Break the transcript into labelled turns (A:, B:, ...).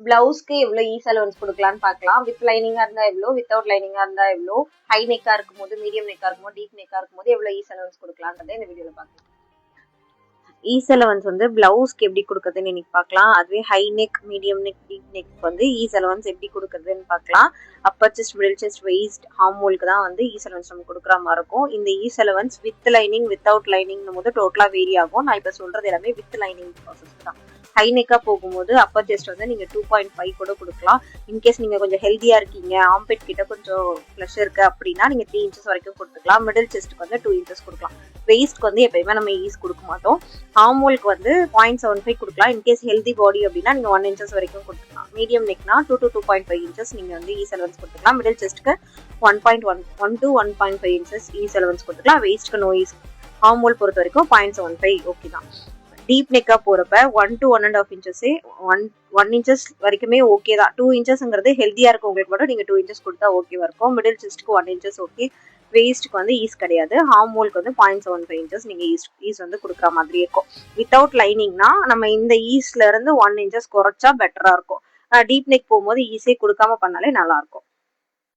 A: பிளவுஸ்க்கு எவ்வளவு is allowance கொடுக்கலாம்னு பார்க்கலாம். வித் லைனிங்கா இருந்தா எவ்வளோ, வித்தவுட் லைனிங்கா இருந்தா எவ்வளோ, ஹை நெக்கா இருக்கும் போது, மீடியம் நெக்கா இருக்கும் போது, டீப் நெக்கா இருக்கும் போது எவ்வளவு ஈஸ் அலவன்ஸ் கொடுக்கலான்றதை இந்த வீடியோல பார்க்கலாம். ஈஸ் அலவன்ஸ் வந்து பிளவுஸ்க்கு எப்படி கொடுக்குறதுன்னு இன்னைக்கு பார்க்கலாம். அதுவே high neck, medium neck, deep neck வந்து ஈஸ் அலவன்ஸ் எப்படி கொடுக்குறதுன்னு பார்க்கலாம். Upper chest, middle chest, waist, ஹார்மோலுக்கு தான் வந்து ஈஸ் அலவன்ஸ் நம்ம கொடுக்குற மாதிரி இருக்கும். இந்த ease allowance with lining, without lining போது டோட்டலா வேரி ஆகும். நான் இப்போ சொல்றது எல்லாமே வித் லைனிங் ப்ராசஸ் தான். ஹை நெக்கா போகும்போது அப்பர் செஸ்ட் வந்து நீங்க 2.5 கூட கொடுக்கலாம். இன்கேஸ் நீங்க கொஞ்சம் ஹெல்தியா இருக்கீங்க, ஆம்பெட் கிட்ட கொஞ்சம் ஃபிளஷ் இருக்கு அப்படின்னா நீங்க 3 இன்ச்சஸ் வரைக்கும் கொடுத்துக்கலாம். மிடில் செஸ்ட்டுக்கு வந்து 2 இன்ச்சஸ் கொடுக்கலாம். வெயிஸ்ட்க்கு வந்து எப்பயுமே நம்ம ஈஸ் கொடுக்க மாட்டோம். ஹார்மோலுக்கு வந்து 0.75 கொடுக்கலாம். இன்கேஸ் ஹெல்தி பாடி அப்படின்னா நீங்க 1 இன்ச்சஸ் வரைக்கும் கொடுத்துக்கலாம். மீடியம் நெக்னா 2 to 2.5 இன்ச்சஸ் நீங்க வந்து ஈஸ் அலவன்ஸ் கொடுத்துக்கலாம். மிடில் செஸ்ட்டுக்கு 1.1 to 1.5 இன்ச்சஸ் ஈஸ் அலவன்ஸ் கொடுத்துக்கலாம். வெயிஸ்ட்க்கு நோ ஈஸ். ஹார்மோல் பொறுத்த வரைக்கும் 0.75 ஓகே தான். டீப் நெக்கா போறப்ப 1 to 1.5 இன்ச்சஸே 1 இன்ச்சஸ் வரைக்குமே ஓகே தான். 2 இன்ச்சஸ்ங்கிறது ஹெல்தியா இருக்கும் உங்களுக்கு மட்டும் நீங்க 2 இன்ச்சஸ் கொடுத்தா ஓகேவா இருக்கும். மிடில் செஸ்ட்டுக்கு 1 இன்ச்சஸ் ஓகே. வெயிஸ்ட்க்கு வந்து ஈஸ் கிடையாது. ஹார்மோலுக்கு வந்து 0.75 இன்ச்சஸ் நீங்க ஈஸ் வந்து கொடுக்குற மாதிரி இருக்கும். வித்தவுட் லைனிங்னா நம்ம இந்த ஈஸ்ல இருந்து 1 இன்ச்சஸ் குறைச்சா பெட்டரா இருக்கும். டீப் நெக் போகும்போது ஈஸே கொடுக்காம பண்ணாலே நல்லா இருக்கும்.